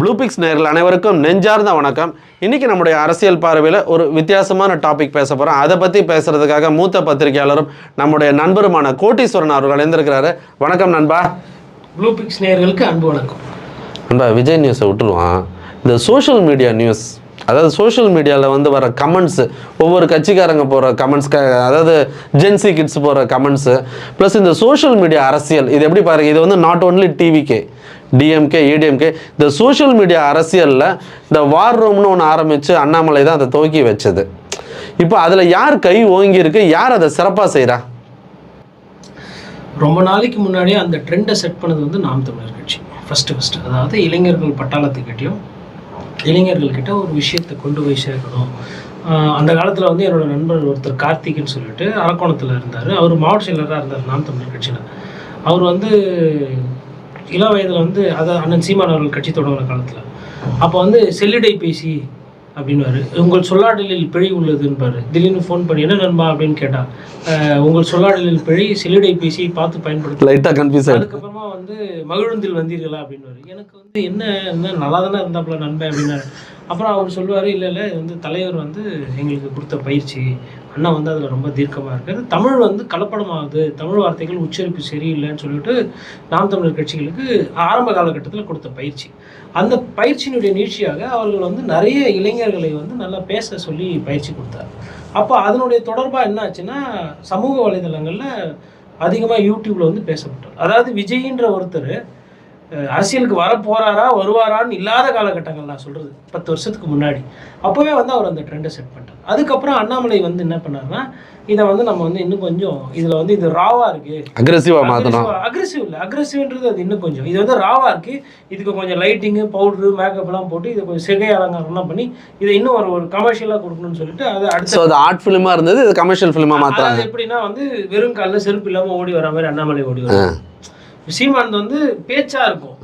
ப்ளூபிக்ஸ் நேயர்கள் அனைவருக்கும் நெஞ்சார்ந்த வணக்கம். இன்றைக்கி நம்முடைய அரசியல் பார்வையில் ஒரு வித்தியாசமான டாபிக் பேச போகிறோம். அதை பற்றி பேசுகிறதுக்காக மூத்த பத்திரிகையாளரும் நம்முடைய நண்பருமான கோட்டீஸ்வரன் அவர்கள் எழுந்திருக்கிறாரு. வணக்கம் நண்பா. ப்ளூபிக்ஸ் நேயர்களுக்கு அன்பு வணக்கம். நண்பா, விஜய் நியூஸை விட்டுருவான். இந்த சோஷியல் மீடியா நியூஸ், அதாவது சோஷியல் மீடியாவில் வர கமெண்ட்ஸு, ஒவ்வொரு கட்சிக்காரங்க போகிற கமெண்ட்ஸ், அதாவது ஜென்சி கிட்ஸ் போகிற கமெண்ட்ஸு, ப்ளஸ் இந்த சோஷியல் மீடியா அரசியல், இது எப்படி பாருங்கள், இது not only TVK, DMK, ADMK, இந்த சோஷியல் மீடியா அரசியலில் இந்த வார் ரூம்னு ஒன்று ஆரம்பித்து அண்ணாமலை தான் அதை துவக்கி வச்சது. இப்போ அதில் யார் கை ஓங்கியிருக்கு, யார் அதை சிறப்பாக செய்கிறா? ரொம்ப நாளைக்கு முன்னாடியே அந்த ட்ரெண்டை செட் பண்ணது நாம் தமிழர் கட்சி ஃபஸ்ட்டு. அதாவது இளைஞர்கள் பட்டாளத்துக்கிட்டையும் இளைஞர்கள்கிட்ட ஒரு விஷயத்தை கொண்டு போய் சேர்க்கணும். அந்த காலத்தில் என்னோட நண்பர் ஒருத்தர் கார்த்திக்னு சொல்லிட்டு அரக்கோணத்தில் இருந்தார். அவர் மாவட்ட செயலராக இருந்தார் நாம் தமிழர் கட்சியில். அவர் இளம் வயதில் அதை அண்ணன் சீமான் அவர்கள் கட்சி தொடங்குற காலத்தில் அப்போ செல்லிடை பேசி அப்படின்வாரு. உங்கள் சொல்லாடலில் பிழை உள்ளதுன்பார். திடீர்னு ஃபோன் பண்ணி என்ன நண்பா அப்படின்னு கேட்டால், உங்கள் சொல்லாடலில் பிழை, செல்லிடை பேசி பார்த்து பயன்படுத்த. லைட்டாக கன்ஃபியூஸ். அதுக்கப்புறமா மகிழுந்தில் வந்தீர்களா அப்படின்வாரு. எனக்கு என்ன நல்லா தானே இருந்தாப்புல நண்பன் அப்படின்னாரு. அப்புறம் அவர் சொல்லுவார், இல்லை தலைவர் எங்களுக்கு கொடுத்த பயிற்சி, அண்ணா அதில் ரொம்ப தீர்க்கமாக இருக்காரு, தமிழ் கலப்படமாகுது, தமிழ் வார்த்தைகள் உச்சரிப்பு சரியில்லைன்னு சொல்லிட்டு நாம் தமிழர் கட்சிகளுக்கு ஆரம்ப காலகட்டத்தில் கொடுத்த பயிற்சி. அந்த பயிற்சியினுடைய நீட்சியாக அவர்கள் நிறைய இளைஞர்களை நல்லா பேச சொல்லி பயிற்சி கொடுத்தார். அப்போ அதனுடைய தொடர்பாக என்ன ஆச்சுன்னா, சமூக வலைதளங்களில் அதிகமாக யூடியூப்பில் பேசப்பட்டார். அதாவது விஜய்ன்ற ஒருத்தர் அரசியலுக்கு வரப்போறாரா வருவாரான்னு இல்லாத காலகட்டங்கள், நான் சொல்கிறது 10 வருஷத்துக்கு முன்னாடி, அப்போவே அவர் அந்த ட்ரெண்டை செட் பண்ணிட்டார். அதுக்கப்புறம் அண்ணாமலை என்ன பண்ணார்னா, இதை நம்ம இன்னும் கொஞ்சம் இதில் இது ராவாக இருக்குது, அக்ரெசிவாக மாற்றணும். அக்ரெசிவ் இல்லை, அக்ரெசிவ்ன்றது அது இன்னும் கொஞ்சம் இது ராவாக இருக்குது, இதுக்கு கொஞ்சம் லைட்டிங்கு, பவுட்ரு, மேக்கப்லாம் போட்டு இதை கொஞ்சம் சிகை அலங்காரம்லாம் பண்ணி இதை இன்னும் ஒரு கமர்ஷியலாக கொடுக்கணும்னு சொல்லிட்டு அதை அடுத்து அது ஆர்ட் ஃபிலிமாக இருந்தது, இது கமர்ஷியல் ஃபிலிமாக மாற்றுறாங்க. எப்படின்னா வெறும் காலில் செருப்பு இல்லாமல் ஓடி வர மாதிரி அண்ணாமலை ஓடி வர. சீமான் பேச்சா இருக்கும்,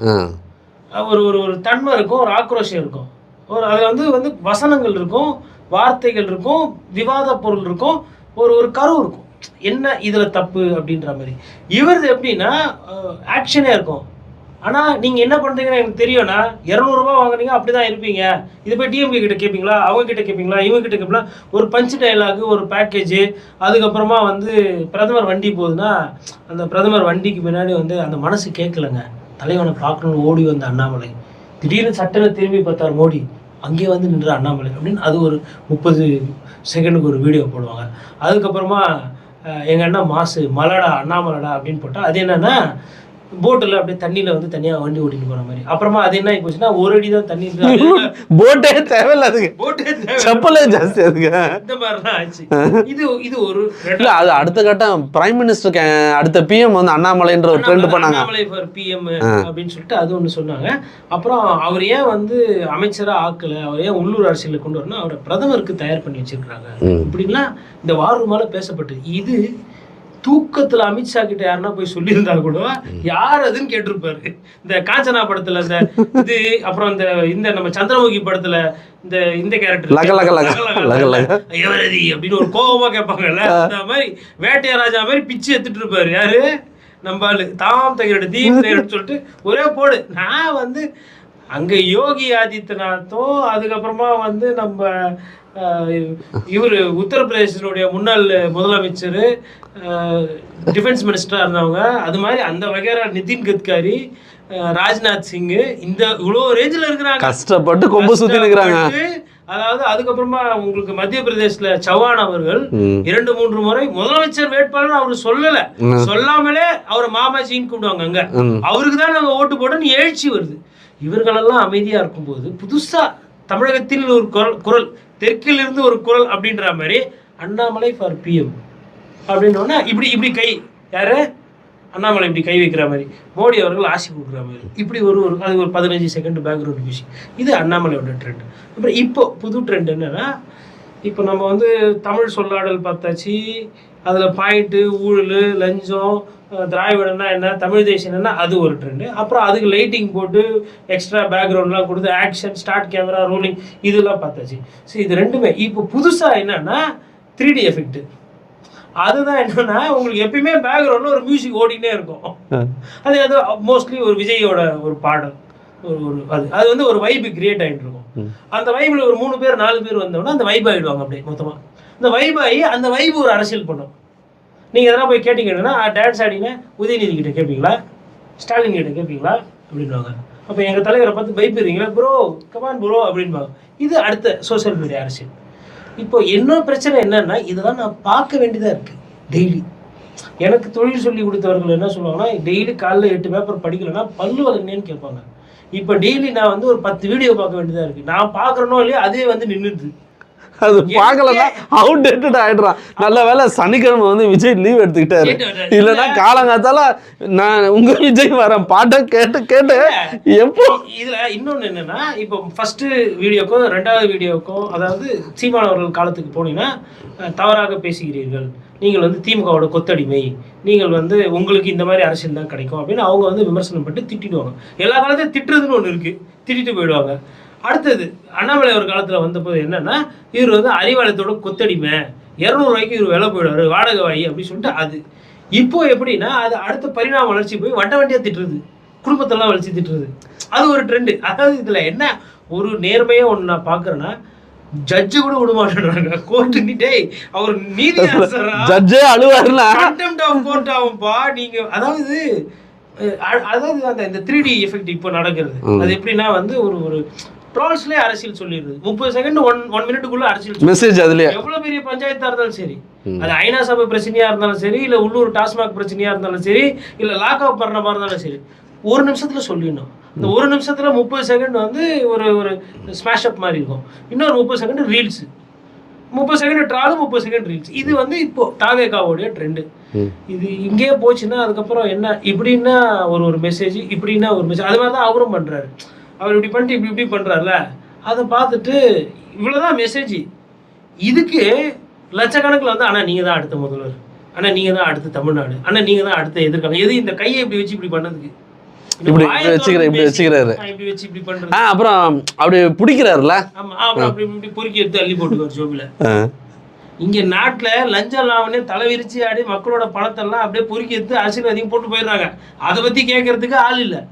ஒரு தன்மை இருக்கும், ஒரு ஆக்ரோஷம் இருக்கும், ஒரு அதில் வசனங்கள் இருக்கும், வார்த்தைகள் இருக்கும், விவாத பொருள் இருக்கும், ஒரு கரு இருக்கும். என்ன இதில் தப்பு அப்படின்ற மாதிரி. இவரது எப்படின்னா ஆக்ஷனே இருக்கும். ஆனால் நீங்கள் என்ன பண்ணுறீங்கன்னு எனக்கு தெரியும்னா, 200 ரூபா வாங்குறீங்க, அப்படி தான் இருப்பீங்க. இது போய் டிஎம்கே கிட்ட கேட்பீங்களா, அவங்க கிட்ட கேட்பீங்களா, இவங்க கிட்ட கேட்பீங்களா, ஒரு பஞ்ச் டைலாகு, ஒரு பேக்கேஜு. அதுக்கப்புறமா பிரதமர் வண்டி போகுதுன்னா, அந்த பிரதமர் வண்டிக்கு பின்னாடி அந்த மனசு கேட்கலங்க, தலைவனை பார்க்கணுன்னு ஓடி வந்த அண்ணாமலை திடீர்னு சட்டனை திரும்பி பார்த்தார் மோடி, அங்கேயே நின்ற அண்ணாமலை அப்படின்னு அது ஒரு 30 செகண்டுக்கு ஒரு வீடியோ போடுவாங்க. அதுக்கப்புறமா எங்கள் அண்ணா மாசு மலடா அண்ணாமலடா அப்படின்னு போட்டால் அது என்னன்னா, போட்டில் அப்படியே தண்ணியில் தனியாக வண்டி ஓட்டிட்டு போகிற மாதிரி. அப்புறமா அது என்ன போச்சுன்னா, ஒரு அடி தான் தண்ணி, போட்டே தேவையில்ல, அதுக்கு போட்டே செப்பலே ஜாஸ்தி, அதுக்கு இந்த மாதிரிலாம் ஆச்சு. இது ஒரு இல்லை, அது அடுத்த கட்டம் பிரைம் மினிஸ்டருக்கு அடுத்த பிஎம் அண்ணாமலைன்ற ஒரு ட்ரெண்ட் பண்ணாங்க, அண்ணாமலை ஃபார் பிஎம் அப்படின்னு சொல்லிட்டு அது ஒன்று சொன்னாங்க. அப்புறம் அவர் ஏன் அமைச்சராக ஆக்கலை, அவர் ஏன் உள்ளூர் அரசியலில் கொண்டு வரணும், அவரை பிரதமருக்கு தயார் பண்ணி வச்சிருக்கிறாங்க இப்படின்லாம் இந்த வார் மேலே பேசப்பட்டு. இது தூக்கத்தில் அமித்ஷா கிட்ட யாருன்னா போய் சொல்லியிருந்தா கூட யார் அதுன்னு கேட்டிருப்பாரு. இந்த காஞ்சனா படத்துல இது, அப்புறம் இந்த நம்ம சந்திரமுகி படத்துல இந்த கேரக்டர் எவரதி அப்படின்னு ஒரு கோபமா கேட்பாங்கல்ல, அந்த மாதிரி வேட்டையராஜா மாதிரி பிச்சு எடுத்துட்டு இருப்பாரு. யாரு நம்ம ஆளு தாம் தகிரோட தீம் தகிரோடு சொல்லிட்டு ஒரே போடு. நான் அங்க யோகி ஆதித்யநாத்தோ, அதுக்கப்புறமா நம்ம இவர் உத்தரப்பிரதேசனுடைய முன்னாள் முதலமைச்சர், டிஃபென்ஸ் மினிஸ்டராக இருந்தவங்க, அது மாதிரி அந்த வகையான நிதின் கட்காரி, ராஜ்நாத் சிங், இந்த இவ்வளோ ரேஞ்சில் இருக்கிறாங்க, கஷ்டப்பட்டு கொம்பு சுற்றி இருக்கிறாங்க. அதாவது அதுக்கப்புறமா உங்களுக்கு மத்திய பிரதேசல சவான் அவர்கள் 2-3 முறை முதலமைச்சர் வேட்பாளர் அவர் சொல்லாமலே அவர் மாமாஜின்னு கூப்பிடுவாங்க. அங்க அவருக்கு தான் நாங்கள் ஓட்டு போட்டோன்னு எழுச்சி வருது. இவர்களெல்லாம் அமைதியா இருக்கும்போது புதுசா தமிழகத்தில் ஒரு குரல், தெற்கில் இருந்து ஒரு குரல் அப்படின்ற மாதிரி அண்ணாமலை ஃபார் பிஎம் அப்படின்னா இப்படி கை, யாரு அண்ணாமலை இப்படி கை வைக்கிற மாதிரி, மோடி அவர்கள் ஆசி கொடுக்குற மாதிரி, இப்படி அது ஒரு 15 செகண்ட் பேக்ரவுண்ட் மியூசிக். இது அண்ணாமலையோட ட்ரெண்ட். அப்புறம் இப்போ புது ட்ரெண்ட் என்னன்னா, இப்போ நம்ம தமிழ் சொல்லாடல் பார்த்தாச்சு, அதில் பாயிண்ட்டு, ஊழல், லஞ்சம், திராவிடன்னா என்ன, தமிழ் தேசியம் என்ன, அது ஒரு ட்ரெண்டு. அப்புறம் அதுக்கு லைட்டிங் போட்டு எக்ஸ்ட்ரா பேக்ரவுண்ட்லாம் கொடுத்து ஆக்ஷன், ஸ்டார்ட் கேமரா, ரோலிங், இதெல்லாம் பார்த்தாச்சு. ஸோ இது ரெண்டுமே. இப்போ புதுசாக என்னன்னா 3D எஃபெக்ட். அதுதான் என்னன்னா, உங்களுக்கு எப்பயுமே பேக்ரவுண்டில் ஒரு மியூசிக் ஓடினே இருக்கும். அது மோஸ்ட்லி ஒரு விஜயோட ஒரு பாடல், ஒரு அது வந்து ஒரு வைப் கிரியேட் ஆகிட்டு இருக்கும். அந்த வைப்பில் ஒரு 3 பேர் 4 பேர் வந்தோன்னா அந்த வைப் ஆகிடுவாங்க அப்படியே மொத்தமாக. இந்த வைப் ஆகி அந்த வைப் ஒரு அரசியல் பண்ணும். நீங்கள் எதனா போய் கேட்டிங்கன்னா டான்ஸ் ஆடிங்க உதயநிதி கிட்ட கேட்பீங்களா, ஸ்டாலின் கிட்ட கேட்பீங்களா அப்படின்வாங்க. அப்போ எங்கள் தலைவரை பார்த்து பயப்படுறீங்களா, ப்ரோ கமான் ப்ரோ அப்படின்பாங்க. இது அடுத்த சோசியல் மீடியா அரசியல். இப்போ என்ன பிரச்சனை என்னன்னா, இதெல்லாம் நான் பார்க்க வேண்டியதாக இருக்குது டெய்லி. எனக்கு தொழில் சொல்லி கொடுத்தவர்கள் என்ன சொல்லுவாங்கன்னா, டெய்லி காலைல 8 பேப்பர் படிக்கலைன்னா பல்லு வளர்னேன்னு கேட்பாங்க. இப்போ டெய்லி நான் வந்து ஒரு 10 வீடியோ பார்க்க வேண்டியதாக இருக்குது. நான் பார்க்குறனோ இல்லையா அதே வந்து நின்றுது. அது பார்க்கலன்னா அவுடேட்டட் ஆயிடுறான். நல்ல வேலை சனிக்கிழமை வந்து விஜய் லீவ் எடுத்துக்கிட்டாரு, இல்லைன்னா காலங்காத்தால நான் உங்க விஜய் வரேன் பாட்டை கேட்டு கேட்டு எப்போ. இதுல இன்னொன்னு என்னன்னா, இப்போ ஃபர்ஸ்ட் வீடியோக்கும் 2வது வீடியோக்கும், அதாவது சீமான் அவர்கள் காலத்துக்கு போனீங்கன்னா, தவறாக பேசுகிறீர்கள், நீங்கள் வந்து திமுகவோட கொத்தடிமை, நீங்கள் வந்து உங்களுக்கு இந்த மாதிரி அரசியல் தான் கிடைக்கும் அப்படின்னு அவங்க வந்து விமர்சனம் பண்ணி திட்டிடுவாங்க. எல்லா காலத்தையும் திட்டுறதுன்னு ஒன்று இருக்கு, திட்டிட்டு போயிடுவாங்க. அடுத்தது அண்ணாமலை ஒரு காலத்தில் வந்தபோது என்னன்னா, இவர் வந்து அறிவாலயத்தோட கொத்தடிமை, 200 ரூபாய்க்கு இவர் விலை போயிடுவார், வாடகை வாங்கி அப்படின்னு சொல்லிட்டு. அது இப்போ எப்படின்னா, அது அடுத்த பரிணாம வளர்ச்சி போய் வண்டியாக திட்டுறது, குடும்பத்தெல்லாம் வளர்ச்சி திட்டுறது, அது ஒரு ட்ரெண்டு. அதாவது இதில் என்ன ஒரு நேர்மையாக ஒன்று நான் பார்க்குறேன்னா, ஜட்ஜு கூட விட மாட்டேன்றாங்க. கோர்ட்டு டேய் அவர் நீதி ஜட்ஜே அழுவாருல, கண்டெம்ட் ஆஃப் கோர்ட் ஆகும்பா நீங்க. அதாவது அந்த இந்த 3D எஃபெக்ட் இப்போ நடக்கிறது. அது எப்படின்னா வந்து ஒரு ட்ரோல்ஸ்லேயே அரசியல் சொல்லிடுது. 30 செகண்ட் 1 மினிட்டுக்குள்ள அரசியல் மெசேஜ். அதுல எவ்வளவு பெரிய பஞ்சாயத்தா இருந்தாலும் சரி, அது ஐநா சபை பிரச்சனையா இருந்தாலும் சரி, இல்ல உள்ளூர் டாஸ்மாக் பிரச்சனையா இருந்தாலும் சரி, இல்ல லாக் அப் பண்ண மாதிரி இருந்தாலும் சரி, 1 நிமிஷத்துல சொல்லிடணும். இந்த 1 நிமிஷத்துல 30 செகண்ட் வந்து ஒரு ஸ்மாஷ் அப் மாதிரி இருக்கும். இன்னொரு 30 second reels, 30 second troll, 30 second reels. இது வந்து இப்போ தாவேகாவோடைய ட்ரெண்டு. இது இங்கேயே போச்சுன்னா அதுக்கப்புறம் என்ன, இப்படின்னா ஒரு மெசேஜ், இப்படின்னா ஒரு மெசேஜ். அது மாதிரி தான் அவரும் பண்றாரு. அவர் இப்படி பண்ணிட்டு இப்படி பண்றாருல, அதை பார்த்துட்டு இவ்வளவுதான் மெசேஜ். இதுக்கு லட்சக்கணக்கில் வந்து ஆனா நீங்க தான் அடுத்த முதல்வர், ஆனா நீங்க தான் அடுத்த தமிழ்நாடு, ஆனா நீங்க தான் அடுத்த எதிர்காலம். எது இந்த கையை இப்படி வச்சு இப்படி பண்ணதுக்கு, இப்படி வச்சுக்கிறாரு, இப்படி வச்சு இப்படி பண்றது. அப்புறம் அப்படி பிடிக்கிறாருல, ஆமா அப்புறம் அப்படி இப்படி பொறுக்கி எடுத்து அள்ளி போட்டுக்காரு ஜோபில. இங்க நாட்டுல லஞ்சம் லாவணே தலைவிரிச்சு ஆடி மக்களோட பணத்தெல்லாம் அப்படியே பொறுக்கி எடுத்து அரசியல்வாதியும் போட்டு போயிடுறாங்க. அதை பத்தி கேட்கறதுக்கு ஆள் இல்லை.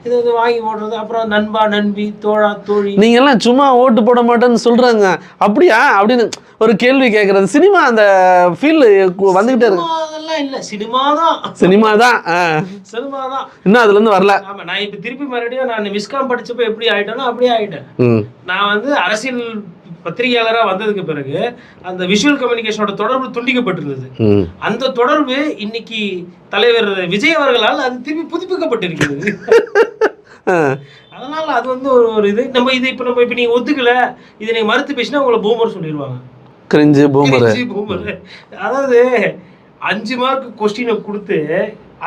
இது வாங்கி போடுறது, அப்புறம் நண்பா நண்பி தோழா தோழி, நீங்க எல்லாம் சும்மா ஓட்டு போட மாட்டேன்னு சொல்றாங்க அப்படியா அப்படின்னு ஒரு கேள்வி கேட்கறது. சினிமா அந்த ஃபீல் வந்துகிட்டே இருக்கு. அதெல்லாம் இல்ல, சினிமா தான் சினிமா தான் இன்னும் அதுல இருந்து வரல. ஆமா, நான் இப்ப திருப்பி மறுபடியும் நான் விஸ்காம் படிச்சப்ப எப்படி ஆயிட்டேனோ அப்படியே ஆயிட்டேன். நான் வந்து அரசியல் பத்திரிகையாளராக வந்ததுக்கு பிறகு அந்த விஷுவல் கம்யூனிகேஷனோட தொடர்பு துண்டிக்கப்பட்டிருந்தது. அந்த தொடர்பு இன்னைக்கு தலைவர் விஜய் அவர்களால் அது திருப்பி புதுப்பிக்கப்பட்டிருக்கிறது. அதனால அது வந்து ஒரு இது நம்ம இது இப்ப நீங்க ஒத்துக்கல, இதை நீங்க மறுத்து பேசினா உங்களை பூமர் சொல்லிடுவாங்க. Cringe boomer. அதாவது 5 மார்க் கொஸ்டினை கொடுத்து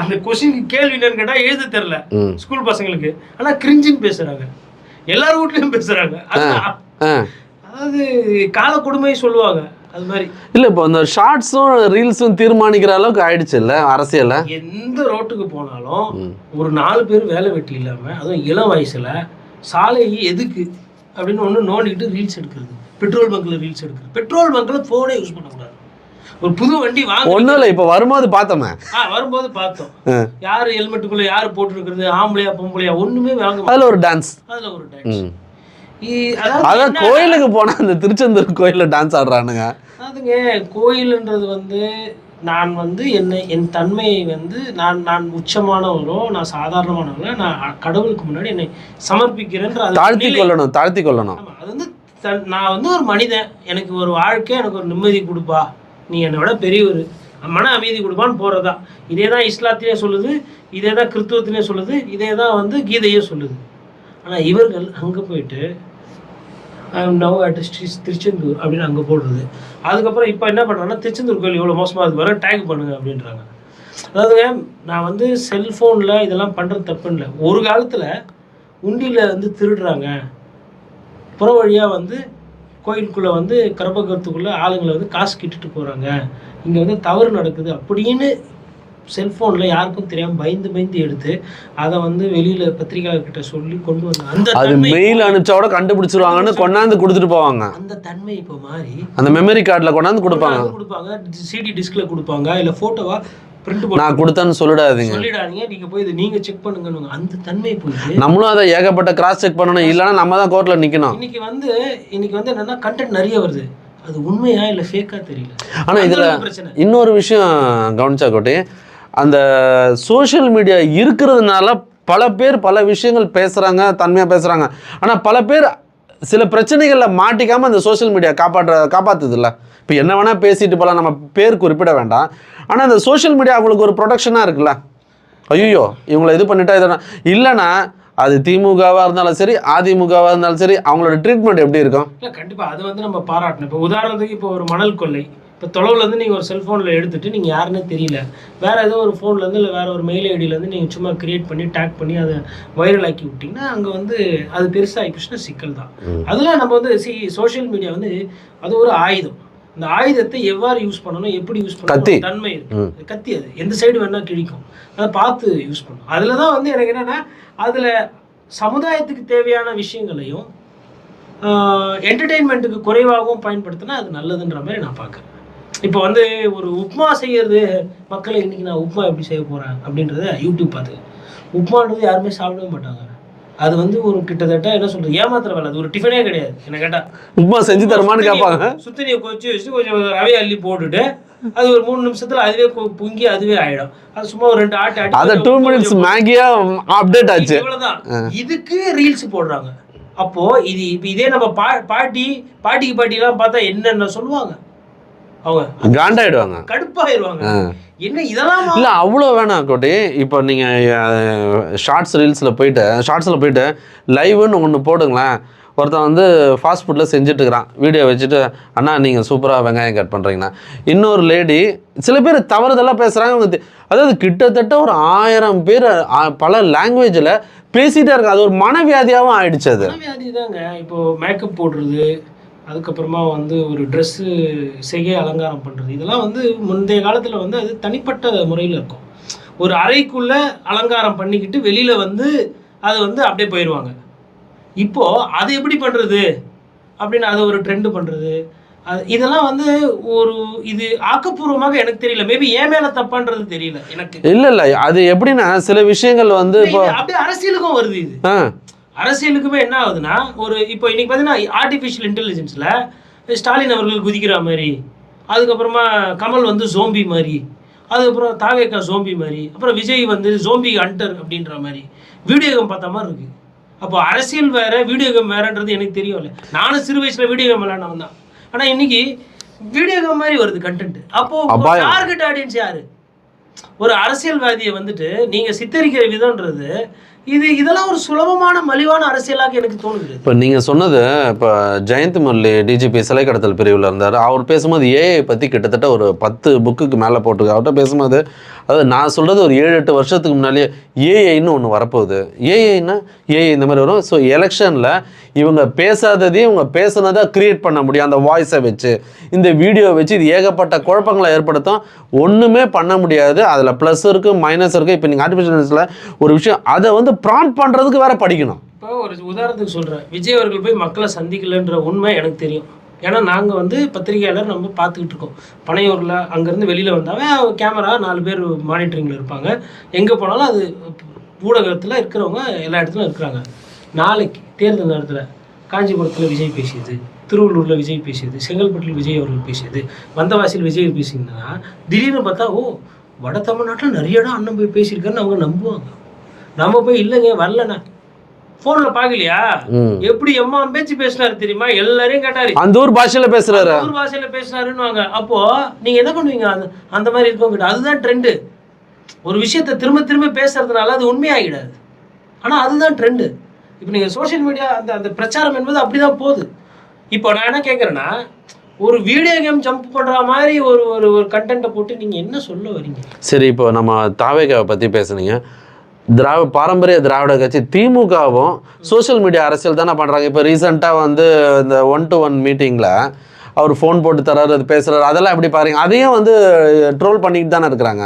அந்த கொஸ்டினுக்கு கேள்வி என்னன்னு கேட்டா எழுத தெரியல ஸ்கூல் பசங்களுக்கு, ஆனா கிரிஞ்சுன்னு பேசுறாங்க, எல்லார் வீட்லயும் பேசுறாங்க. அதாவது கால கொடுமை சொல்லுவாங்க. அது மாதிரி இல்ல, இப்போ அந்த ஷார்ட்ஸும் ரீல்ஸும் தீர்மானிக்கிற அளவுக்கு ஆயிடுச்சு இல்ல அரசியல். எந்த ரோட்டுக்கு போனாலும் ஒரு 4 பேர் வேலை வெட்டி இல்லாம, அதுவும் இளம் வயசுல சாலை எதுக்கு அப்படின்னு ஒன்று நோண்டிக்கிட்டு ரீல்ஸ் எடுக்கிறது, பெட்ரோல் பங்க்ல ரீல்ஸ் எடுக்கிறது. பெட்ரோல் பங்க்ல போனே யூஸ் பண்ணக்கூடாது. ஒரு புது வண்டி வாங்க ஒன்றும் இல்லை, இப்போ வரும்போது பார்த்தோமே, வரும்போது பார்த்தோம் யார் ஹெல்மெட்டுக்குள்ள யார் போட்டுருக்கிறது, ஆம்பளையா பொம்பளையா ஒண்ணுமே வாங்க. அதுல ஒரு டான்ஸ், அதான் கோயிலுக்கு போனா அந்த திருச்செந்தூர் கோயில்ல டான்ஸ் ஆடுறானுங்க. அதுங்க கோயில்ன்றது வந்து நான் வந்து என் தன்மையை வந்து நான் உச்சமானவரோ நான் சாதாரணமானவரோ நான் கடவுளுக்கு முன்னாடி என்னை சமர்ப்பிக்கிறேன்ற தாழ்த்தி கொள்ளணும். அது வந்து நான் வந்து ஒரு மனிதன், எனக்கு ஒரு வாழ்க்கை, எனக்கு ஒரு நிம்மதி கொடுப்பா, நீ என்னை விட பெரியவர், மன அமைதி கொடுப்பான்னு போறதா. இதே தான் இஸ்லாத்திலே சொல்லுது, இதே தான் கிறிஸ்துவத்திலே சொல்லுது, இதே தான் வந்து கீதையே சொல்லுது. ஆனால் இவர்கள் அங்கே போயிட்டு நவ் அட் திருச்செந்தூர் அப்படின்னு அங்கே போடுறது. அதுக்கப்புறம் இப்போ என்ன பண்ணுறாங்கன்னா, திருச்செந்தூர் கோயில் இவ்வளோ மோசமாக இருக்கு வர டேக் பண்ணுங்க அப்படின்றாங்க. அதாவது நான் வந்து செல்ஃபோனில் இதெல்லாம் பண்ணுறது தப்பு இல்லை. ஒரு காலத்தில் உண்டியில் வந்து திருடுறாங்க, புற வழியாக வந்து கோயிலுக்குள்ளே வந்து கர்ப்பகிரகத்துக்குள்ளே ஆளுங்களை வந்து காசு கிட்டுட்டு போகிறாங்க, இங்கே வந்து தவறு நடக்குது அப்படின்னு செல்ஃபோனில் யாருக்கும் தெரியாமல் பயந்து எடுத்து அதை வந்து வெளியில் பத்திரிகையாளர்கிட்ட சொல்லி கொண்டு வந்தாங்க. அது மெயில் அனுப்பிச்சோட கண்டுபிடிச்சிருவாங்கன்னு கொண்டாந்து கொடுத்துட்டு போவாங்க. அந்த தன்மை இப்போ மாறி அந்த மெமரி கார்டில் கொண்டாந்து கொடுப்பாங்க, சிடி டிஸ்கில் கொடுப்பாங்க, இல்லை ஃபோட்டோவா பிரிண்ட் நான் கொடுத்தேன்னு சொல்லிடாதீங்க. நீங்க போய் இதை நீங்க செக் பண்ணுங்க. அந்த தன்மை போயிட்டு நம்மளும் அதை ஏகப்பட்ட கிராஸ் செக் பண்ணணும், இல்லைன்னா நம்ம தான் கோர்ட்ல நிக்கணும். இன்னைக்கு வந்து என்னன்னா கண்டென்ட் நிறைய வருது, அது உண்மையா இல்லை ஃபேக்காக தெரியல. ஆனால் இதில் இன்னொரு விஷயம் கவனிச்சா கோட்டி, அந்த சோஷியல் மீடியா இருக்கிறதுனால பல பேர் பல விஷயங்கள் பேசுகிறாங்க, தன்மையாக பேசுகிறாங்க. ஆனால் பல பேர் சில பிரச்சனைகளில் மாட்டிக்காமல் அந்த சோஷியல் மீடியா காப்பாற்றுது இல்லை. இப்போ என்ன வேணால் பேசிட்டு போகலாம், நம்ம பேர் குறிப்பிட வேண்டாம். ஆனால் அந்த சோஷியல் மீடியா அவங்களுக்கு ஒரு ப்ரொடெக்ஷனாக இருக்குல்ல. ஐயோ இவங்களை இது பண்ணிட்டா இதெல்லாம் இல்லைன்னா அது திமுகவாக இருந்தாலும் சரி, அதிமுகவாக இருந்தாலும் சரி, அவங்களோட ட்ரீட்மெண்ட் எப்படி இருக்கும்? இல்லை கண்டிப்பாக அது வந்து நம்ம பாராட்டணும். இப்போ உதாரணத்துக்கு இப்போ ஒரு மணல் கொள்ளை, இப்போ தொலைவுலேருந்து நீங்கள் ஒரு செல்ஃபோனில் எடுத்துகிட்டு நீங்கள் யாருன்னே தெரியல, வேறு ஏதோ ஒரு ஃபோன்லேருந்து இல்லை வேறு ஒரு மெயில் ஐடியிலேருந்து நீங்கள் சும்மா க்ரியேட் பண்ணி டேக் பண்ணி அதை வைரல் ஆக்கி விட்டிங்கன்னா அங்கே வந்து அது பெருசாக ஆகிடுச்சுன்னா சிக்கல் தான். அதெல்லாம் நம்ம வந்து சோஷியல் மீடியா வந்து அது ஒரு ஆயுதம். இந்த ஆயுதத்தை எவ்வாறு யூஸ் பண்ணணும், எப்படி யூஸ் பண்ணணும் தன்மை இருக்குது. கத்தி அது எந்த சைடு வேணால் கிழிக்கும், அதை பார்த்து யூஸ் பண்ணணும். அதில் தான் வந்து எனக்கு என்னென்னா அதில் சமுதாயத்துக்கு தேவையான விஷயங்களையும் என்டர்டெயின்மெண்ட்டுக்கு குறைவாகவும் பயன்படுத்தினா அது நல்லதுன்ற மாதிரி நான் பார்க்குறேன். இப்போ வந்து ஒரு உப்மா செய்யறது, மக்களை இன்னைக்கு நான் உப்மா எப்படி செய்ய போகிறேன் அப்படின்றத யூடியூப் பார்த்து, உப்மான்றது யாருமே சாப்பிடவே மாட்டாங்க. அது வந்து ஒரு கிட்டத்தட்ட என்ன சொல்கிறது ஏமாத்துற வேலை, அது ஒரு டிஃபனே கிடையாது. என்ன கேட்டால் உப்மா செஞ்சு தருமான்னு கேட்பாங்க. சுத்தனியை கொச்சி வச்சுட்டு கொஞ்சம் ரவையை அள்ளி போட்டுட்டு அது ஒரு 3 நிமிஷத்துல அதுவே பொங்கி அதுவே ஆயிடும். அது சும்மா ஒரு 2 ஆட்டு அது 2 மினிட்ஸ் மேகியா அப்டேட் ஆச்சு. இவ்வளவுதான். இதுக்கு ரீல்ஸ் போடுறாங்க. அப்போ இது இப்போ இதே நம்ம பாட்டிலாம் பார்த்தா என்னென்ன சொல்லுவாங்க, அவங்க காண்டாயிடுவாங்க, கடுப்பாயிடுவாங்க. என்ன இதெல்லாம் இல்லை அவ்வளோ வேணாம் கோட்டி. இப்போ நீங்கள் ஷார்ட்ஸில் போயிட்டு லைவ்னு ஒன்று போடுங்களேன். ஒருத்தன் வந்து ஃபாஸ்ட் ஃபுட்டில் செஞ்சுட்டுருக்கிறான், வீடியோ வச்சுட்டு அண்ணா நீங்கள் சூப்பராக வெங்காயம் கட் பண்ணுறீங்கண்ணா. இன்னொரு லேடி சில பேர் தவறுதெல்லாம் பேசுகிறாங்க. அவங்க அதாவது கிட்டத்தட்ட ஒரு 1000 பேர் பல லாங்குவேஜில் பேசிகிட்டே இருக்காங்க. அது ஒரு மனவியாதியாகவும் ஆயிடுச்சு. அது மனவியாதி தாங்க. இப்போது மேக்கப் போடுறது, அதுக்கப்புறமா வந்து ஒரு ட்ரெஸ்ஸு செய்ய அலங்காரம் பண்ணுறது, இதெல்லாம் வந்து முந்தைய காலத்தில் வந்து அது தனிப்பட்ட முறையில் இருக்கும். ஒரு அறைக்குள்ளே அலங்காரம் பண்ணிக்கிட்டு வெளியில் வந்து அது வந்து அப்படியே போயிடுவாங்க. இப்போது அது எப்படி பண்ணுறது அப்படின்னு அதை ஒரு ட்ரெண்டு பண்ணுறது, அது இதெல்லாம் வந்து ஒரு இது ஆக்கப்பூர்வமாக எனக்கு தெரியல. மேபி ஏன் மேலே தப்பான்றது தெரியல எனக்கு. இல்லை அது எப்படின்னா சில விஷயங்கள் வந்து இப்போ அப்படியே அரசியலுக்கும் வருது. இது அரசியலுக்குமே என்ன ஆகுதுன்னா, ஒரு இப்போ இன்னைக்கு பார்த்தீங்கன்னா ஆர்டிஃபிஷியல் இன்டெலிஜென்ஸில் ஸ்டாலின் அவர்கள் குதிக்கிற மாதிரி, அதுக்கப்புறமா கமல் வந்து ஜோம்பி மாதிரி, அதுக்கப்புறம் தாவேக்கா ஜோம்பி மாதிரி, அப்புறம் விஜய் வந்து ஜோம்பி ஹண்டர் அப்படின்ற மாதிரி வீடியோ கேம் பார்த்த மாதிரி இருக்குது. அப்போ அரசியல் வேறு, வீடியோ கேம் வேறுன்றது எனக்கு தெரியும்ல. நானும் சிறு வயசில் வீடியோ கேம் விளையாண்டவன் தான். ஆனால் இன்னைக்கு வீடியோ கேம் மாதிரி வருது கண்டென்ட். அப்போது டார்கெட் ஆடியன்ஸ் யார்? ஒரு அரசியல்வாதியை வந்துட்டு நீங்கள் சித்தரிக்கிற விதம்ன்றது இதெல்லாம் ஒரு சுலபமான மலிவான அரசியலாக எனக்கு தோணுது. இப்போ நீங்கள் சொன்னது, இப்போ ஜெயந்த் முரளி டிஜிபி சிலை கடத்தல் பிரிவில் இருந்தார். அவர் பேசும்போது ஏஐ பற்றி கிட்டத்தட்ட ஒரு 10 புக்குக்கு மேலே போட்டுருக்கு. அவர்கிட்ட பேசும்போது அதாவது நான் சொல்கிறது ஒரு 7-8 வருஷத்துக்கு முன்னாலேயே ஏஐன்னு ஒன்று வரப்போகுது. ஏஐன்னா ஏஐ இந்த மாதிரி வரும். ஸோ எலெக்ஷனில் இவங்க பேசாததையும் இவங்க பேசுனதை க்ரியேட் பண்ண முடியும் அந்த வாய்ஸை வச்சு, இந்த வீடியோ வச்சு. இது ஏகப்பட்ட குழப்பங்களை ஏற்படுத்தும், ஒன்றுமே பண்ண முடியாது. அதில் ப்ளஸ் இருக்குது, மைனஸ் இருக்குது. இப்போ நீங்கள் ஆர்டிஃபிஷியல் ஒரு விஷயம் அதை வந்து ப்ராம்ப்ட் பண்ணுறதுக்கு வேறு படிக்கணும். இப்போ ஒரு உதாரணத்துக்கு சொல்கிறேன், விஜய் அவர்கள் போய் மக்களை சந்திக்கலைன்ற உண்மை எனக்கு தெரியும். ஏன்னா நாங்கள் வந்து பத்திரிகையாளர் நம்ம பார்த்துக்கிட்டு இருக்கோம். பனையூரில் அங்கேருந்து வெளியில் வந்தாவே கேமரா 4 பேர் மானிட்டரிங்கில் இருப்பாங்க. எங்கே போனாலும் அது ஊடகத்தில் இருக்கிறவங்க எல்லா இடத்துலையும் இருக்கிறாங்க. நாளைக்கு தேர்தல் நேரத்தில் காஞ்சிபுரத்தில் விஜய் பேசியது, திருவள்ளூரில் விஜய் பேசியது, செங்கல்பட்டில் விஜய் அவர்கள் பேசியது, வந்தவாசியில் விஜய் பேசியிருந்தா திடீர்னு பார்த்தா வட தமிழ்நாட்டில் நிறைய இடம் அண்ணன் போய் பேசியிருக்காருன்னு அவங்க நம்புவாங்க. நம்ம போய் இல்லைங்க வரலண்ணா, ஃபோனில் பார்க்கலையா, எப்படி எம்மா பேச்சு பேசினாரு தெரியுமா, எல்லாரையும் கேட்டாரு, அந்த ஊர் பாஷையில் பேசுறாரு, ஊர் பாஷையில் பேசினாருன்னு. அப்போது நீங்கள் என்ன பண்ணுவீங்க? அந்த மாதிரி இருக்கவங்க அதுதான் ட்ரெண்டு. ஒரு விஷயத்தை திரும்ப திரும்ப பேசுறதுனால அது உண்மையாகிடாது. ஆனால் அதுதான் ட்ரெண்டு. இப்போ நீங்கள் சோஷியல் மீடியா அந்த பிரச்சாரம் என்பது அப்படி தான் போகுது. இப்போ நான் என்ன கேட்குறேன்னா, ஒரு வீடியோ கேம் ஜம்ப் பண்ணுற மாதிரி ஒரு ஒரு கண்டென்ட்டை போட்டு நீங்கள் என்ன சொல்ல வரீங்க? சரி, இப்போ நம்ம தாவேகாவை பற்றி பேசுனீங்க. பாரம்பரிய திராவிட கட்சி திமுகவும் சோஷியல் மீடியா அரசியல் தானே பண்ணுறாங்க. இப்போ ரீசெண்டாக வந்து இந்த 1-to-1 மீட்டிங்கில் அவர் ஃபோன் போட்டு தராரு, அது பேசுகிறாரு, அதெல்லாம் எப்படி பாருங்க, அதையும் வந்து ட்ரோல் பண்ணிக்கிட்டு தானே இருக்கிறாங்க.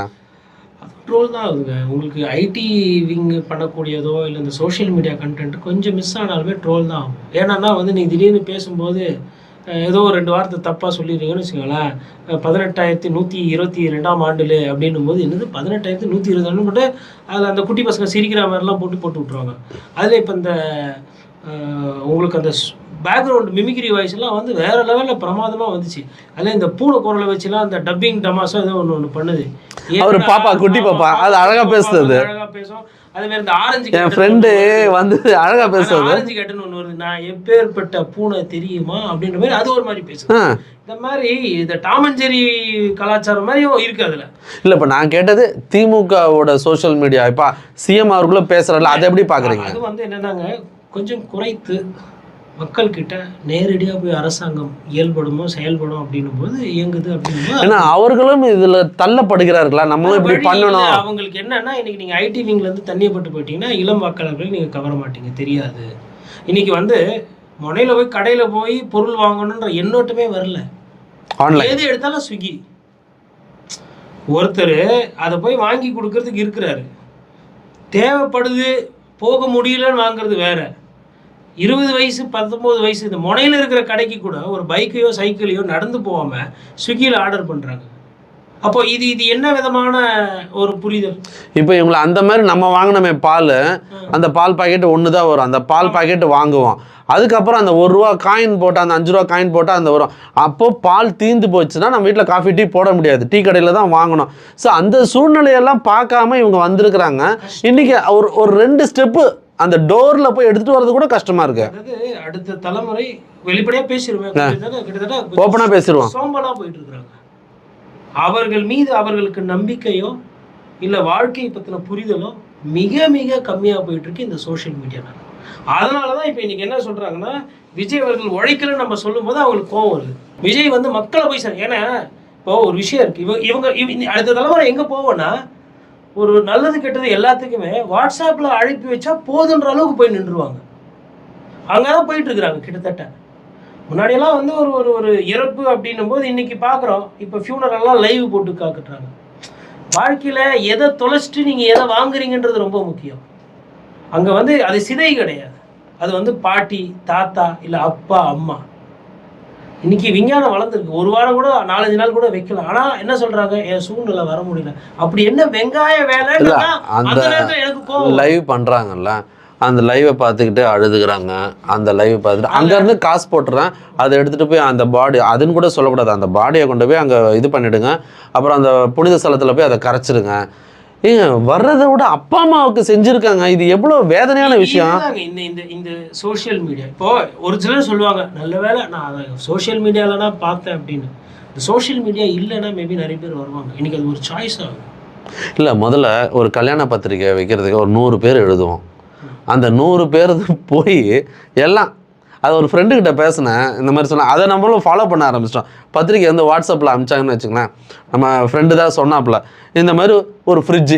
ட்ரோல் தான் ஆகுதுங்க. உங்களுக்கு ஐடி விங் பண்ணக்கூடியதோ இல்லை இந்த சோஷியல் மீடியா கண்டென்ட் கொஞ்சம் மிஸ் ஆனாலுமே ட்ரோல் தான் ஆகும். ஏன்னா வந்து நீங்கள் திடீர்னு பேசும்போது ஏதோ ஒரு 2 வார்த்தை தப்பாக சொல்லிடுறீங்கன்னு வச்சுக்கோங்களேன், 18,122ஆம் ஆண்டுல அப்படின்னும் போது என்னது 18,122 போட்டு அதில் அந்த குட்டி பசங்க சிரிக்கிற மாதிரிலாம் போட்டு விட்ருவாங்க. அதில் இப்போ இந்த உங்களுக்கு அந்த பேக்ரவுண்ட் மிமிக்ரி வாய்ஸ்லாம் வந்து வேற லெவலில் பிரமாதமாக வந்துச்சு. அதில் இந்த பூனை குரலை வச்சுலாம் அந்த டப்பிங் டமாஸோ ஏதோ ஒன்று பண்ணுது. அவர் பாப்பா குட்டி பாப்பா அது அழகா பேசுறது, அழகா பேசும். அதே மாதிரி இந்த ஆரஞ்சு என் ஃப்ரெண்டு வந்து அழகா பேசுறது, ஆரஞ்சு கேட்டுன்னு ஒன்று வருது, நான் எப்பேற்பட்ட பூனை தெரியுமா அப்படின்ற மாதிரி அது ஒரு மாதிரி பேசுது. இந்த மாதிரி இந்த டாம் அண்ட் ஜெர்ரி கலாச்சாரம் மாதிரியும் இருக்கு அதுல. இல்ல இப்ப நான் கேட்டது திமுகவோட சோஷியல் மீடியா, இப்ப சிஎம் அவர்களும் பேசுறல, அதை எப்படி பாக்குறீங்க? அது வந்து என்னன்னாங்க, கொஞ்சம் குறைத்து மக்கள் கிட்ட நேரடியாக போய் அரசாங்கம் இயல்படுமோ செயல்படும் அப்படின்னும் போது இயங்குது அப்படின்னு. ஏன்னா அவர்களும் இதுல தள்ளப்படுகிறார்களா, நம்மளும் இப்படி பண்ணணும். அவங்களுக்கு என்னன்னா, இன்னைக்கு நீங்க ஐடி விங்ல இருந்து தண்ணியை பட்டு போயிட்டீங்கன்னா இளம் வாக்காளர்கள் நீங்க கவர மாட்டீங்க, தெரியாது. இன்னைக்கு வந்து முனையில போய் கடையில போய் பொருள் வாங்கணுன்ற எண்ணோட்டமே வரல. எது எடுத்தாலும் ஸ்விக்கி. ஒருத்தர் அதை போய் வாங்கி கொடுக்கறதுக்கு இருக்கிறாரு, தேவைப்படுது, போக முடியலன்னு வாங்குறது வேற. 20 வயசு 19 வயசு இந்த முனையில் இருக்கிற கடைக்கு கூட ஒரு பைக்கையோ சைக்கிளையோ நடந்து போகாமல் ஸ்விக்கியில் ஆர்டர் பண்ணுறாங்க. அப்போ இது என்ன விதமான ஒரு புரிதல்? இப்போ இவங்களை அந்த மாதிரி நம்ம வாங்கினோமே பால், அந்த பால் பாக்கெட் ஒன்று தான் வரும், அந்த பால் பாக்கெட் வாங்குவோம். அதுக்கப்புறம் அந்த 1 ரூபா காயின் போட்டால், அந்த 5 ரூபா காயின் போட்டால் அந்த வரும். அப்போது பால் தீர்ந்து போச்சுன்னா நம்ம வீட்டில் காஃபி டீ போட முடியாது, டீ கடையில் தான் வாங்கணும். ஸோ அந்த சூழ்நிலையெல்லாம் பார்க்காம இவங்க வந்திருக்கிறாங்க. இன்றைக்கி ஒரு 2 ஸ்டெப்பு அந்த டோர்ல போய் எடுத்துட்டு வரது கூட கஷ்டமா இருக்கு. அதாவது அடுத்த தலைமுறை வெளிப்படையா பேசிடுவேன், கிட்டத்தட்ட ஓப்பனா பேசிடுவோம், சோம்பலா போயிட்டு இருக்காங்க. அவர்கள் மீது அவர்களுக்கு நம்பிக்கையோ இல்ல வாழ்க்கையை பத்தின புரிதலோ மிக மிக கம்மியா போயிட்டு இருக்கு இந்த சோஷியல் மீடியால. அதனாலதான் இப்ப இன்னைக்கு என்ன சொல்றாங்கன்னா, விஜய் அவர்கள் உழைக்கலன்னு நம்ம சொல்லும் போது அவங்களுக்கு கோவம் வருது. விஜய் வந்து மக்களை போய் ஏன்னா இப்போ ஒரு விஷயம் இருக்கு, இவங்க அடுத்த தலைமுறை எங்க போவோம்னா, ஒரு நல்லது கெட்டது எல்லாத்துக்குமே வாட்ஸ்அப்பில் அழைப்பி வச்சா போதுன்ற அளவுக்கு போய் நின்றுவாங்க. அங்கே தான் போயிட்டு இருக்கிறாங்க கிட்டத்தட்ட. முன்னாடியெல்லாம் வந்து ஒரு இறப்பு அப்படின்னும் போது இன்னைக்கு பார்க்குறோம், இப்போ ஃபியூனரெல்லாம் லைவ் போட்டு காட்டுறாங்க. வாழ்க்கையில் எதை தொலைச்சிட்டு நீங்கள் எதை வாங்குறீங்கன்றது ரொம்ப முக்கியம். அங்கே வந்து அது சிதை கிடையாது, அது வந்து பாட்டி தாத்தா இல்லை அப்பா அம்மா. இன்னைக்கு விஞ்ஞானம் வளர்ந்துருக்கு, 1 வாரம் கூட 4-5 நாள் கூட வைக்கலாம். ஆனா என்ன சொல்றாங்க, என் சூழ்நிலை வர முடியல. அப்படி என்ன வெங்காய வேலை எனக்கு லைவ் பண்றாங்கல்ல, அந்த லைவை பார்த்துக்கிட்டு அழுதுகிறாங்க. அந்த லைவை பார்த்துட்டு அங்கேருந்து காசு போட்டுறேன், அதை எடுத்துகிட்டு போய் அந்த பாடி, அதுன்னு கூட சொல்லக்கூடாது, அந்த பாடியை கொண்டு போய் அங்கே இது பண்ணிவிடுங்க, அப்புறம் அந்த புனித ஸ்தலத்தில் போய் அதை கரைச்சிடுங்க. ஏங்க வர்றதை விட அப்பா அம்மாவுக்கு செஞ்சுருக்காங்க, இது எவ்வளோ வேதனையான விஷயம். இந்த சோஷியல் மீடியா இப்போ ஒரு சிலர் சொல்லுவாங்க, நல்ல வேலை நான் அதை சோஷியல் மீடியாவில் தான் பார்த்தேன் அப்படின்னு. இந்த சோஷியல் மீடியா இல்லைன்னா மேபி நிறைய பேர் வருவாங்க. இன்னைக்கு அது ஒரு சாய்ஸ் ஆகும். இல்லை, முதல்ல ஒரு கல்யாண பத்திரிக்கை வைக்கிறதுக்கு ஒரு 100 பேர் எழுதுவோம். அந்த 100 பேர் போய் எல்லாம், அது ஒரு ஃப்ரெண்டுக்கிட்ட பேசினேன், இந்த மாதிரி சொன்னேன், அதை நம்மளும் ஃபாலோ பண்ண ஆரம்பிச்சிட்டோம். பத்திரிக்கை வந்து வாட்ஸ்அப்பில் அனுப்பிச்சாங்கன்னு வச்சுங்களேன், நம்ம ஃப்ரெண்டு தான் சொன்னாப்புல, இந்த மாதிரி ஒரு ஃப்ரிட்ஜு,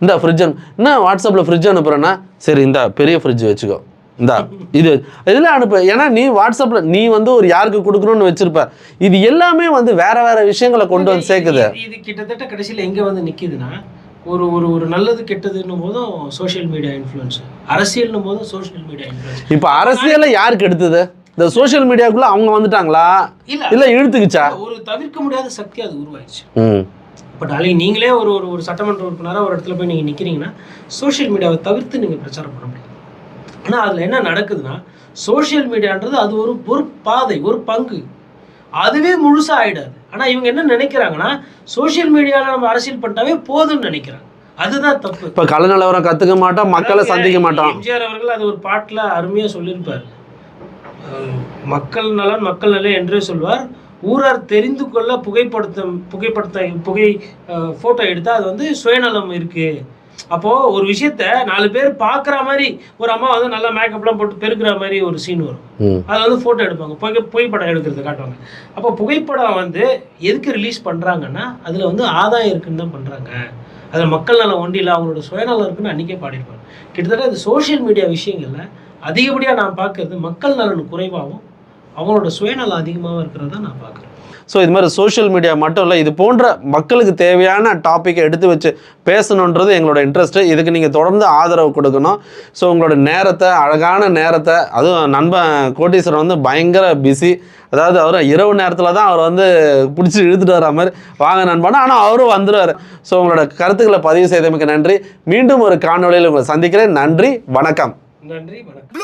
இந்த ஃப்ரிட்ஜ் என்ன வாட்ஸ்அப்பில் ஃப்ரிட்ஜ் அனுப்புகிறேன்னா, சரி இந்த பெரிய ஃப்ரிட்ஜ் வச்சுக்கோ, இந்த இதில் அனுப்பு, ஏன்னா நீ வாட்ஸ்அப்பில் நீ வந்து ஒரு யாருக்கு கொடுக்கணும்னு வச்சுருப்ப. இது எல்லாமே வந்து வேறு வேறு விஷயங்களை கொண்டு வந்து சேர்க்குது. இது கிட்டத்தட்ட கடைசியில் எங்கே வந்து நிற்கிதுன்னா, ஒரு நல்லது கெட்டதுன்னும் போதும் சோஷியல் மீடியா இன்ஃப்ளூயன்ஸ், அரசியல்னும் போதும் சோஷியல் மீடியா இன்ஃப்ளூயன்ஸ். இப்போ அரசியலை யாருக்கு எடுத்தது? இந்த சோஷியல் மீடியாக்குள்ள அவங்க வந்துட்டாங்களா, இல்ல இழுத்துக்குச்சா? ஒரு தவிர்க்க முடியாத சக்தி அது உருவாயிடுச்சு. பட் நாளைக்கு நீங்களே ஒரு சட்டமன்ற உறுப்பினராக ஒரு இடத்துல போய் நீங்கள் நிற்கிறீங்கன்னா சோஷியல் மீடியாவை தவிர்த்து நீங்கள் பிரச்சாரம் பண்ண முடியாது. ஆனால் அதில் என்ன நடக்குதுன்னா, சோஷியல் மீடியான்றது அது ஒரு பாதை, ஒரு பங்கு, அதுவே முழுசாக ஆகிடாது. ஆனால் இவங்க என்ன நினைக்கிறாங்கன்னா, சோஷியல் மீடியாவில் நம்ம அரசியல் பண்ணிட்டாவே போதும்னு நினைக்கிறாங்க. அதுதான் தப்பு. இப்போ கள நிலவரம் கற்றுக்க மாட்டோம், மக்களை சந்திக்க மாட்டோம். எம்ஜிஆர் அவர்கள் அது ஒரு பாட்டில் அருமையாக சொல்லியிருப்பார், மக்கள் நலன் மக்கள் நலன் என்றே சொல்வார். ஊரார் தெரிந்து கொள்ள புகை ஃபோட்டோ எடுத்தால் அது வந்து சுயநலம் இருக்குது. அப்போது ஒரு விஷயத்த 4 பேர் பார்க்குற மாதிரி, ஒரு அம்மா வந்து நல்லா மேக்கப்லாம் போட்டு பெருக்கிற மாதிரி ஒரு சீன் வரும், அதில் வந்து ஃபோட்டோ எடுப்பாங்க, புகைப்படம் எடுக்கிறத காட்டுவாங்க. அப்போ புகைப்படம் வந்து எதுக்கு ரிலீஸ் பண்ணுறாங்கன்னா, அதில் வந்து ஆதாயம் இருக்குன்னு தான் பண்ணுறாங்க, அதில் மக்கள் நலம் ஒன்றியில் அவங்களோட சுயநலம் இருக்குன்னு அன்றைக்கே பாடியிருப்பாங்க. கிட்டத்தட்ட இந்த சோஷியல் மீடியா விஷயங்களில் அதிகப்படியாக நான் பார்க்குறது மக்கள் நலன் குறைவாகவும் அவங்களோட சுயநலம் அதிகமாகவும் இருக்கிறதா நான் பார்க்குறேன். ஸோ இது மாதிரி சோஷியல் மீடியா மட்டும் இல்லை, இது போன்ற மக்களுக்கு தேவையான டாப்பிக்கை எடுத்து வச்சு பேசணுன்றது எங்களோட இன்ட்ரெஸ்ட்டு. இதுக்கு நீங்கள் தொடர்ந்து ஆதரவு கொடுக்கணும். ஸோ உங்களோட நேரத்தை, அழகான நேரத்தை, அதுவும் நண்பன் கோட்டீஸ்வரன் வந்து பயங்கர பிஸி. அதாவது அவர் இரவு நேரத்தில் தான் அவர் வந்து பிடிச்சி இழுத்துட்டு வர மாதிரி வாங்க நண்பனா, ஆனால் அவரும் வந்துடுவார். ஸோ உங்களோட கருத்துக்களை பதிவு செய்தமைக்கு நன்றி. மீண்டும் ஒரு காணொளியில் உங்களை சந்திக்கிறேன். நன்றி, வணக்கம். நன்றி, வணக்கம்.